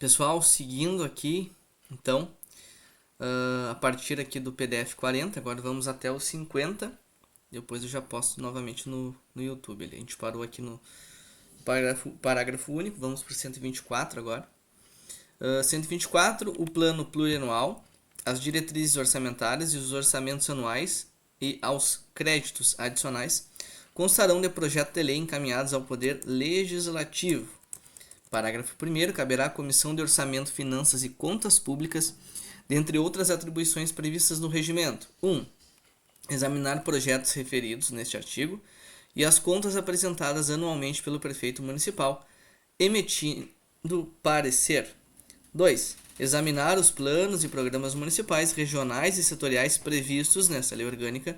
Pessoal, seguindo aqui, então, a partir aqui do PDF 40, agora vamos até o 50, depois eu já posto novamente no YouTube. A gente parou aqui no parágrafo único, vamos para o 124 agora. 124, o plano plurianual, as diretrizes orçamentárias e os orçamentos anuais e aos créditos adicionais constarão de projeto de lei encaminhados ao Poder Legislativo. Parágrafo 1º, caberá à Comissão de Orçamento, Finanças e Contas Públicas, dentre outras atribuições previstas no regimento: 1. Examinar projetos referidos neste artigo e as contas apresentadas anualmente pelo prefeito municipal, emitindo parecer. 2. Examinar os planos e programas municipais, regionais e setoriais previstos nesta lei orgânica,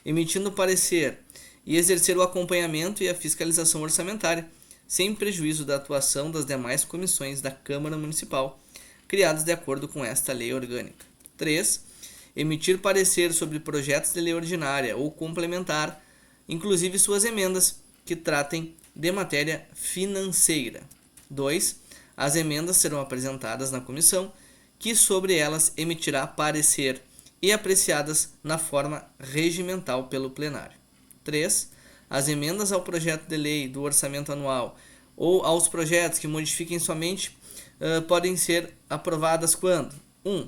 emitindo parecer e exercer o acompanhamento e a fiscalização orçamentária, sem prejuízo da atuação das demais comissões da Câmara Municipal, criadas de acordo com esta lei orgânica. 3. Emitir parecer sobre projetos de lei ordinária ou complementar, inclusive suas emendas, que tratem de matéria financeira. 2. As emendas serão apresentadas na comissão, que sobre elas emitirá parecer e apreciadas na forma regimental pelo plenário. 3. As emendas ao projeto de lei do orçamento anual ou aos projetos que modifiquem somente podem ser aprovadas quando 1.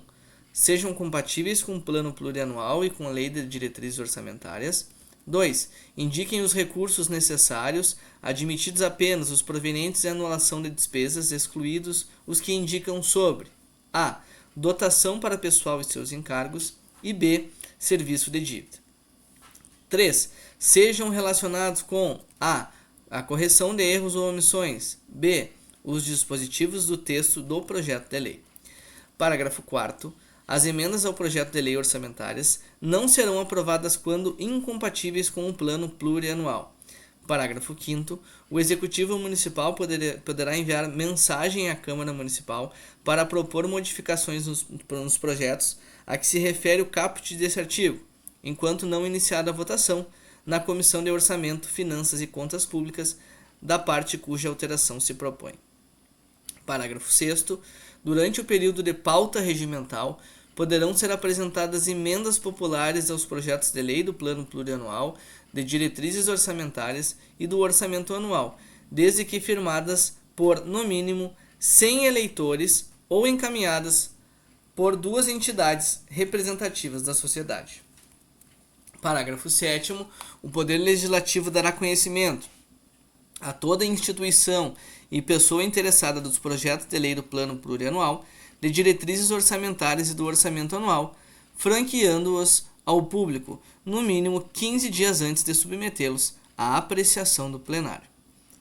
Sejam compatíveis com o plano plurianual e com a lei de diretrizes orçamentárias. 2. Indiquem os recursos necessários, admitidos apenas os provenientes de anulação de despesas, excluídos os que indicam sobre a. Dotação para pessoal e seus encargos e b. Serviço de dívida. 3. Sejam relacionados com a correção de erros ou omissões, b. Os dispositivos do texto do projeto de lei. Parágrafo 4º. As emendas ao projeto de lei orçamentárias não serão aprovadas quando incompatíveis com o plano plurianual. Parágrafo 5º. O Executivo Municipal poderá enviar mensagem à Câmara Municipal para propor modificações nos projetos a que se refere o caput desse artigo, enquanto não iniciada a votação na Comissão de Orçamento, Finanças e Contas Públicas da parte cuja alteração se propõe. Parágrafo 6º. Durante o período de pauta regimental, poderão ser apresentadas emendas populares aos projetos de lei do Plano Plurianual, de diretrizes orçamentárias e do orçamento anual, desde que firmadas por, no mínimo, 100 eleitores ou encaminhadas por 2 entidades representativas da sociedade. Parágrafo 7º. O Poder Legislativo dará conhecimento a toda instituição e pessoa interessada dos projetos de lei do Plano Plurianual, de diretrizes orçamentárias e do orçamento anual, franqueando-os ao público, no mínimo 15 dias antes de submetê-los à apreciação do plenário.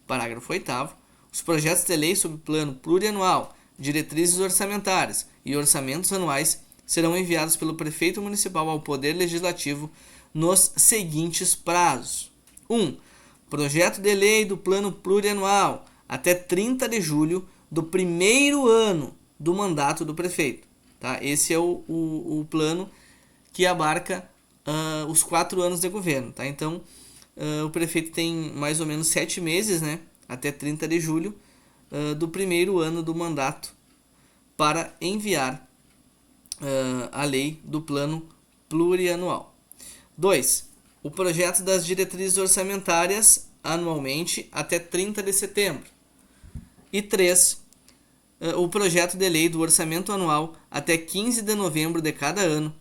Parágrafo 8º. Os projetos de lei sobre plano plurianual, diretrizes orçamentárias e orçamentos anuais serão enviados pelo prefeito municipal ao Poder Legislativo nos seguintes prazos: 1. Projeto de lei do plano plurianual até 30 de julho do primeiro ano do mandato do prefeito. Tá? Esse é o plano que abarca os 4 anos de governo. Tá? Então, o prefeito tem mais ou menos 7 meses, né, até 30 de julho do primeiro ano do mandato para enviar a lei do plano plurianual. 2. O projeto das diretrizes orçamentárias anualmente até 30 de setembro. E 3. O projeto de lei do orçamento anual até 15 de novembro de cada ano.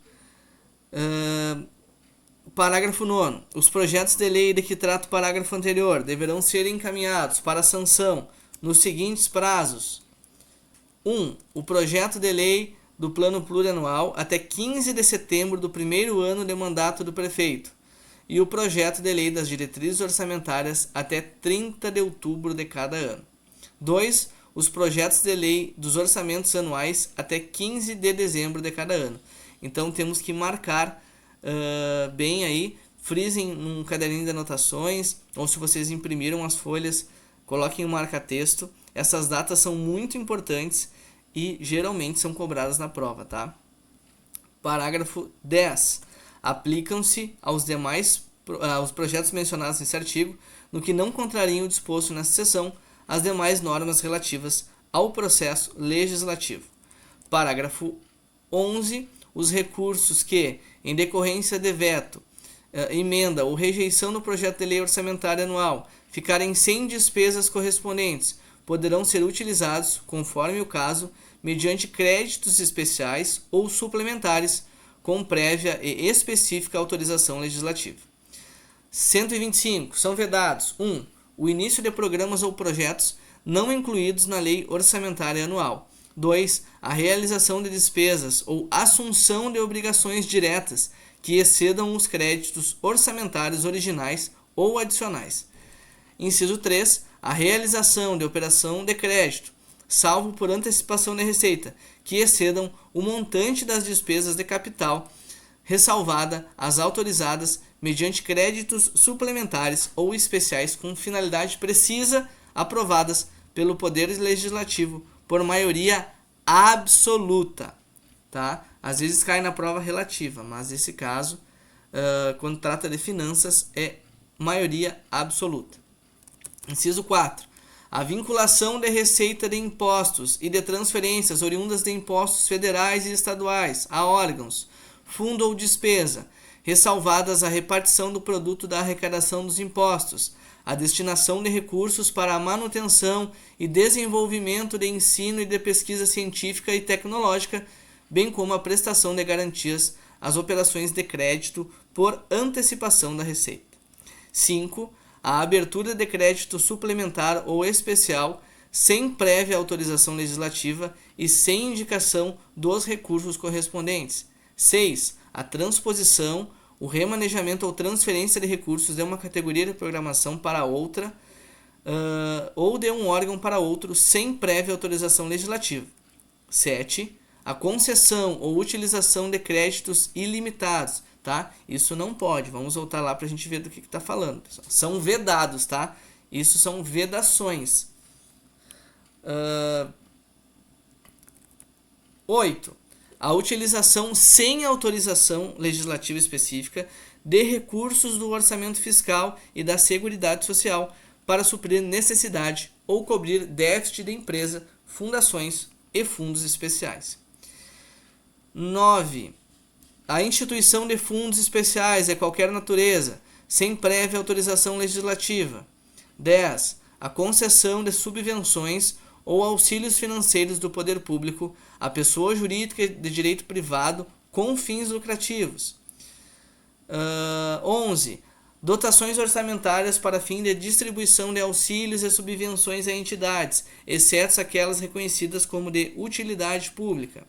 Parágrafo 9º. Os projetos de lei de que trata o parágrafo anterior deverão ser encaminhados para sanção nos seguintes prazos: 1. O projeto de lei do plano plurianual até 15 de setembro do primeiro ano de mandato do prefeito, e o projeto de lei das diretrizes orçamentárias até 30 de outubro de cada ano. 2. Os projetos de lei dos orçamentos anuais até 15 de dezembro de cada ano. Então temos que marcar bem aí, frisem num caderninho de anotações, ou se vocês imprimiram as folhas, coloquem um marca-texto. Essas datas são muito importantes e geralmente são cobradas na prova, tá? Parágrafo 10. Aplicam-se aos projetos mencionados nesse artigo, no que não contrariem o disposto nesta seção, as demais normas relativas ao processo legislativo. Parágrafo 11. Os recursos que, em decorrência de veto, emenda ou rejeição do projeto de lei orçamentária anual ficarem sem despesas correspondentes poderão ser utilizados, conforme o caso, mediante créditos especiais ou suplementares com prévia e específica autorização legislativa. 125. São vedados: 1. O início de programas ou projetos não incluídos na lei orçamentária anual. 2. A realização de despesas ou assunção de obrigações diretas que excedam os créditos orçamentários originais ou adicionais. Inciso 3. A realização de operação de crédito, salvo por antecipação de receita, que excedam o montante das despesas de capital, ressalvada as autorizadas mediante créditos suplementares ou especiais com finalidade precisa, aprovadas pelo Poder Legislativo por maioria absoluta, tá? Às vezes cai na prova relativa, mas nesse caso, quando trata de finanças, é maioria absoluta. Inciso 4. A vinculação de receita de impostos e de transferências oriundas de impostos federais e estaduais a órgãos, fundo ou despesa, ressalvadas a repartição do produto da arrecadação dos impostos, a destinação de recursos para a manutenção e desenvolvimento de ensino e de pesquisa científica e tecnológica, bem como a prestação de garantias às operações de crédito por antecipação da receita. 5. A abertura de crédito suplementar ou especial sem prévia autorização legislativa e sem indicação dos recursos correspondentes. 6. A transposição, o remanejamento ou transferência de recursos de uma categoria de programação para outra ou de um órgão para outro sem prévia autorização legislativa. 7. A concessão ou utilização de créditos ilimitados, tá? Isso não pode. Vamos voltar lá para a gente ver do que está falando, pessoal. São vedados, tá? Isso são vedações. 8. A utilização sem autorização legislativa específica de recursos do orçamento fiscal e da Seguridade Social para suprir necessidade ou cobrir déficit de empresa, fundações e fundos especiais. 9. A instituição de fundos especiais de qualquer natureza, sem prévia autorização legislativa. 10. A concessão de subvenções ou auxílios financeiros do poder público à pessoa jurídica de direito privado com fins lucrativos. 11. Dotações orçamentárias para fim de distribuição de auxílios e subvenções a entidades, exceto aquelas reconhecidas como de utilidade pública.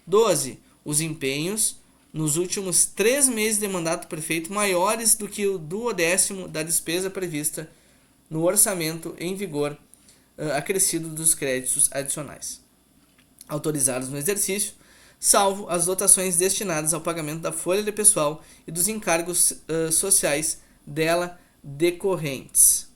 12. Os empenhos nos últimos 3 meses de mandato do prefeito maiores do que o 1/10 da despesa prevista no orçamento em vigor, acrescido dos créditos adicionais autorizados no exercício, salvo as dotações destinadas ao pagamento da folha de pessoal e dos encargos sociais dela decorrentes.